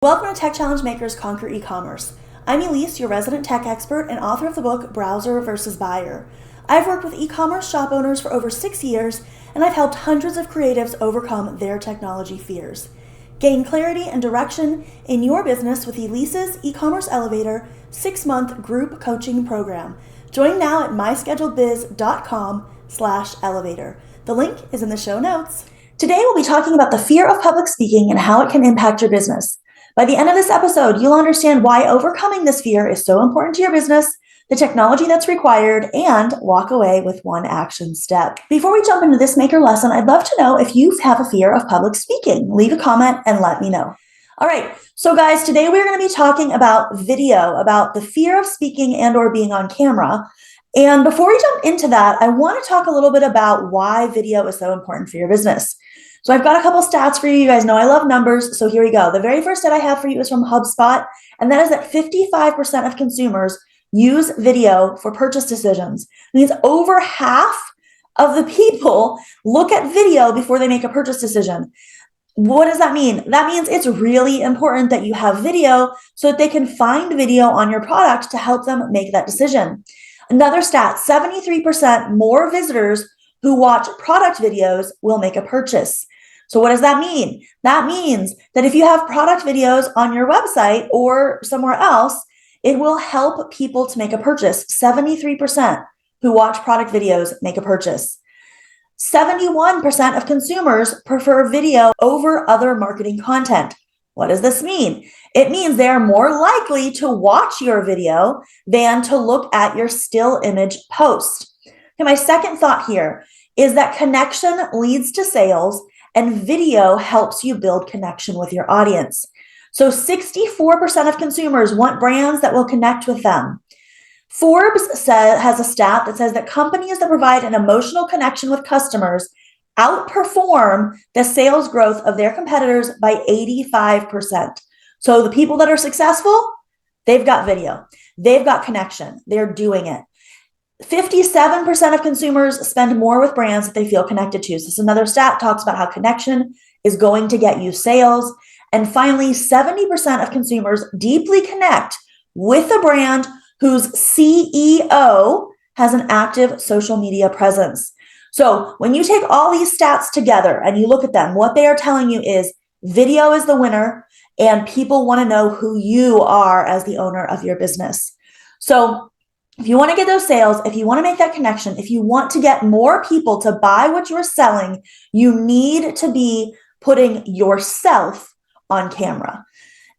Welcome to Tech Challenge Makers Conquer E-Commerce. I'm Elise, your resident tech expert and author of the book Browser versus Buyer. I've worked with e-commerce shop owners for over 6 years, and I've helped hundreds of creatives overcome their technology fears. Gain clarity and direction in your business with Elise's E-Commerce Elevator 6-month group coaching program. Join now at MyScheduledBiz.com/elevator. The link is in the show notes. Today we'll be talking about the fear of public speaking and how it can impact your business. By the end of this episode, you'll understand why overcoming this fear is so important to your business, the technology that's required, and walk away with one action step. Before we jump into this maker lesson, I'd love to know if you have a fear of public speaking. Leave a comment and let me know. All right, so guys, today we're going to be talking about video, about the fear of speaking and or being on camera. And before we jump into that, I want to talk a little bit about why video is so important for your business. So I've got a couple stats for you. You guys know I love numbers, so here we go. The very first stat I have for you is from HubSpot, and that is that 55% of consumers use video for purchase decisions. It means over half of the people look at video before they make a purchase decision. What does that mean? That means it's really important that you have video so that they can find video on your product to help them make that decision. Another stat, 73% more visitors who watch product videos will make a purchase. So what does that mean? That means that if you have product videos on your website or somewhere else, it will help people to make a purchase. 73% who watch product videos make a purchase. 71% of consumers prefer video over other marketing content. What does this mean? It means they are more likely to watch your video than to look at your still image post. Okay, my second thought here is that connection leads to sales, and video helps you build connection with your audience. So 64% of consumers want brands that will connect with them. Forbes has a stat that says that companies that provide an emotional connection with customers outperform the sales growth of their competitors by 85%. So the people that are successful, they've got video, they've got connection, they're doing it. 57% of consumers spend more with brands that they feel connected to. So this is another stat talks about how connection is going to get you sales. And finally, 70% of consumers deeply connect with a brand whose CEO has an active social media presence. So when you take all these stats together and you look at them, what they are telling you is video is the winner and people want to know who you are as the owner of your business. So if you want to get those sales, if you want to make that connection, if you want to get more people to buy what you're selling, you need to be putting yourself on camera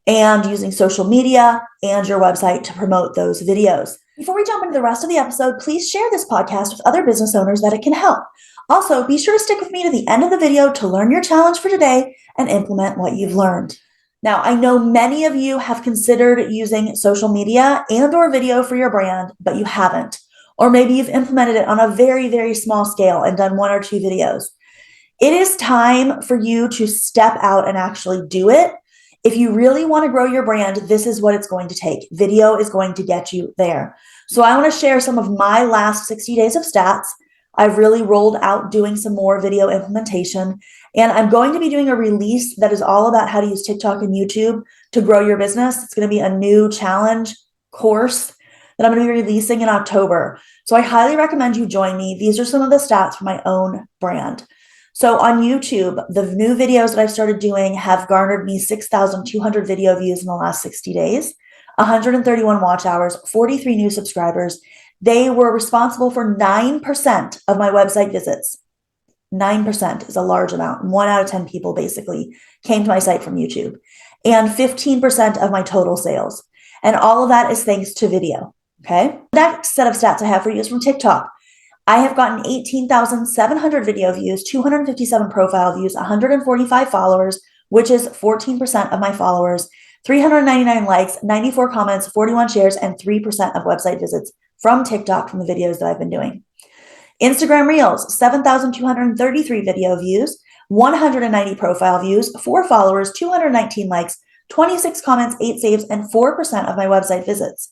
and using social media and your website to promote those videos. Before we jump into the rest of the episode, please share this podcast with other business owners that it can help. Also, be sure to stick with me to the end of the video to learn your challenge for today and implement what you've learned. Now, I know many of you have considered using social media and or video for your brand, but you haven't. Or maybe you've implemented it on a very, very small scale and done 1 or 2 videos. It is time for you to step out and actually do it. If you really want to grow your brand, this is what it's going to take. Video is going to get you there. So I want to share some of my last 60 days of stats. I've really rolled out doing some more video implementation, and I'm going to be doing a release that is all about how to use TikTok and YouTube to grow your business. It's going to be a new challenge course that I'm going to be releasing in October. So I highly recommend you join me. These are some of the stats for my own brand. So on YouTube, the new videos that I've started doing have garnered me 6,200 video views in the last 60 days, 131 watch hours, 43 new subscribers. They were responsible for 9% of my website visits. 9% is a large amount. 1 out of 10 people basically came to my site from YouTube, and 15% of my total sales. And all of that is thanks to video. Okay. Next set of stats I have for you is from TikTok. I have gotten 18,700 video views, 257 profile views, 145 followers, which is 14% of my followers, 399 likes, 94 comments, 41 shares, and 3% of website visits from TikTok from the videos that I've been doing. Instagram Reels, 7,233 video views, 190 profile views, 4 followers, 219 likes, 26 comments, 8 saves, and 4% of my website visits.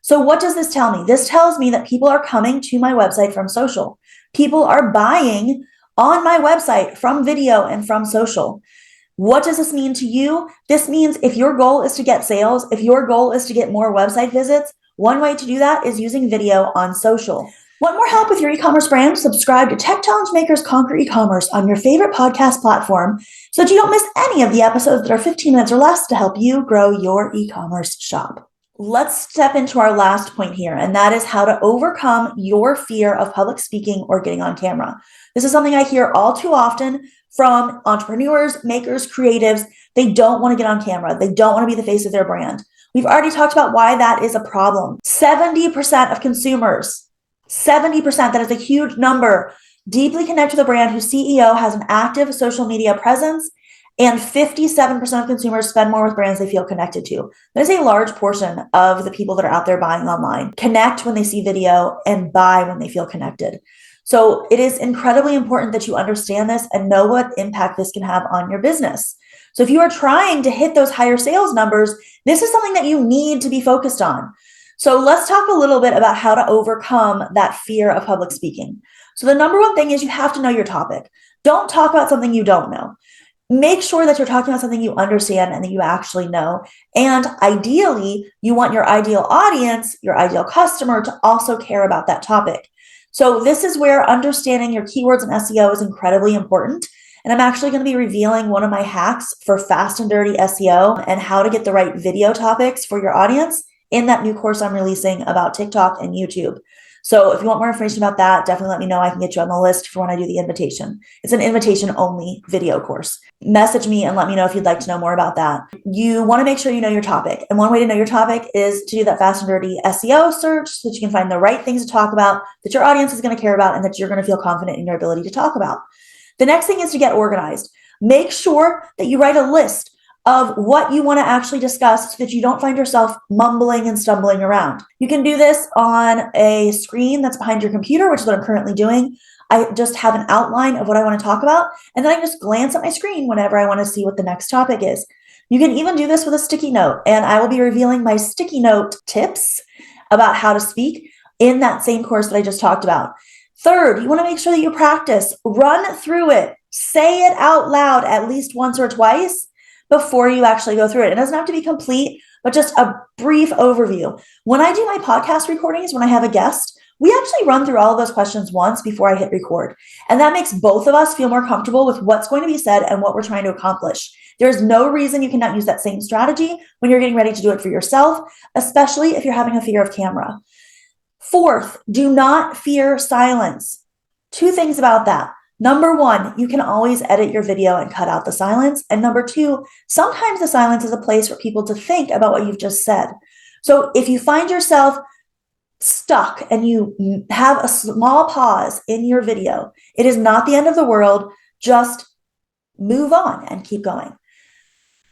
So what does this tell me? This tells me that people are coming to my website from social. People are buying on my website from video and from social. What does this mean to you? This means if your goal is to get sales, if your goal is to get more website visits, one way to do that is using video on social. Want more help with your e-commerce brand? Subscribe to Tech Challenge Makers Conquer E-commerce on your favorite podcast platform so that you don't miss any of the episodes that are 15 minutes or less to help you grow your e-commerce shop. Let's step into our last point here, and that is how to overcome your fear of public speaking or getting on camera. This is something I hear all too often from entrepreneurs, makers, creatives. They don't want to get on camera. They don't want to be the face of their brand. We've already talked about why that is a problem. 70% of consumers, 70%, that is a huge number, deeply connect with a brand whose CEO has an active social media presence, and 57% of consumers spend more with brands they feel connected to. There's a large portion of the people that are out there buying online connect when they see video and buy when they feel connected. So it is incredibly important that you understand this and know what impact this can have on your business. So if you are trying to hit those higher sales numbers, this is something that you need to be focused on. So let's talk a little bit about how to overcome that fear of public speaking. So the number one thing is you have to know your topic. Don't talk about something you don't know. Make sure that you're talking about something you understand and that you actually know. And ideally, you want your ideal audience, your ideal customer to also care about that topic. So this is where understanding your keywords and SEO is incredibly important. And I'm actually going to be revealing one of my hacks for fast and dirty SEO and how to get the right video topics for your audience in that new course I'm releasing about TikTok and YouTube. So if you want more information about that, definitely let me know. I can get you on the list for when I do the invitation. It's an invitation-only video course. Message me and let me know if you'd like to know more about that. You want to make sure you know your topic. And one way to know your topic is to do that fast and dirty SEO search so that you can find the right things to talk about that your audience is going to care about and that you're going to feel confident in your ability to talk about. The next thing is to get organized. Make sure that you write a list of what you want to actually discuss so that you don't find yourself mumbling and stumbling around. You can do this on a screen that's behind your computer, which is what I'm currently doing. I just have an outline of what I want to talk about, and then I just glance at my screen whenever I want to see what the next topic is. You can even do this with a sticky note, and I will be revealing my sticky note tips about how to speak in that same course that I just talked about. Third, you want to make sure that you practice, run through it, say it out loud at least once or twice before you actually go through it. It doesn't have to be complete, but just a brief overview. When I do my podcast recordings, when I have a guest, we actually run through all of those questions once before I hit record. And that makes both of us feel more comfortable with what's going to be said and what we're trying to accomplish. There's no reason you cannot use that same strategy when you're getting ready to do it for yourself, especially if you're having a fear of camera. Fourth, do not fear silence. Two things about that. Number one, you can always edit your video and cut out the silence. And number two, sometimes the silence is a place for people to think about what you've just said. So if you find yourself stuck and you have a small pause in your video, it is not the end of the world. Just move on and keep going.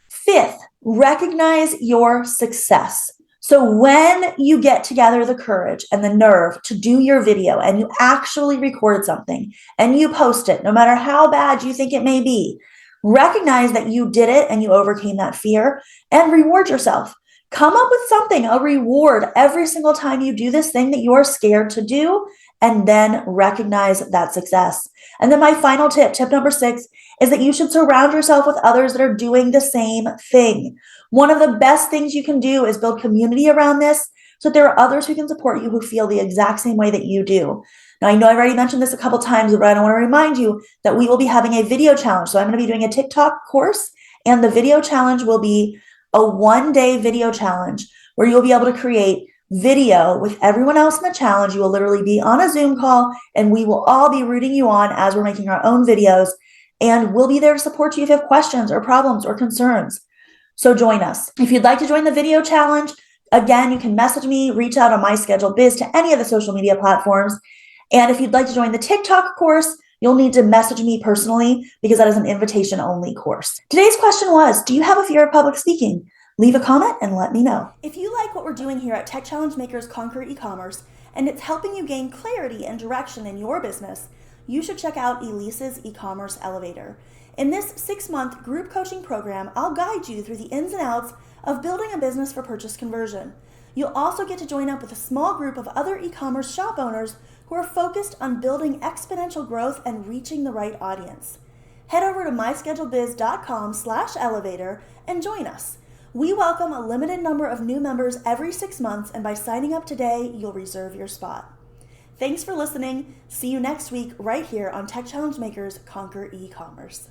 Fifth, recognize your success. So when you get together the courage and the nerve to do your video and you actually record something and you post it, no matter how bad you think it may be, recognize that you did it and you overcame that fear and reward yourself. Come up with something, a reward every single time you do this thing that you're scared to do, and then recognize that success. And then my final tip, tip number 6, is that you should surround yourself with others that are doing the same thing. One of the best things you can do is build community around this so that there are others who can support you who feel the exact same way that you do. Now, I know I've already mentioned this a couple times, but I want to remind you that we will be having a video challenge. So I'm going to be doing a TikTok course, and the video challenge will be a 1-day video challenge where you'll be able to create video with everyone else in the challenge. You will literally be on a Zoom call, and we will all be rooting you on as we're making our own videos, and we'll be there to support you if you have questions or problems or concerns. So join us. If you'd like to join the video challenge, again, you can message me, reach out on MyScheduledBiz to any of the social media platforms. And if you'd like to join the TikTok course, you'll need to message me personally because that is an invitation-only course. Today's question was, do you have a fear of public speaking? Leave a comment and let me know. If you like what we're doing here at Tech Challenge Makers Conquer E-commerce, and it's helping you gain clarity and direction in your business, you should check out Elise's e-commerce elevator. In this 6-month group coaching program, I'll guide you through the ins and outs of building a business for purchase conversion. You'll also get to join up with a small group of other e-commerce shop owners who are focused on building exponential growth and reaching the right audience. Head over to myscheduledbiz.com/elevator and join us. We welcome a limited number of new members every 6 months, and by signing up today, you'll reserve your spot. Thanks for listening. See you next week right here on Tech Challenge Makers Conquer E-Commerce.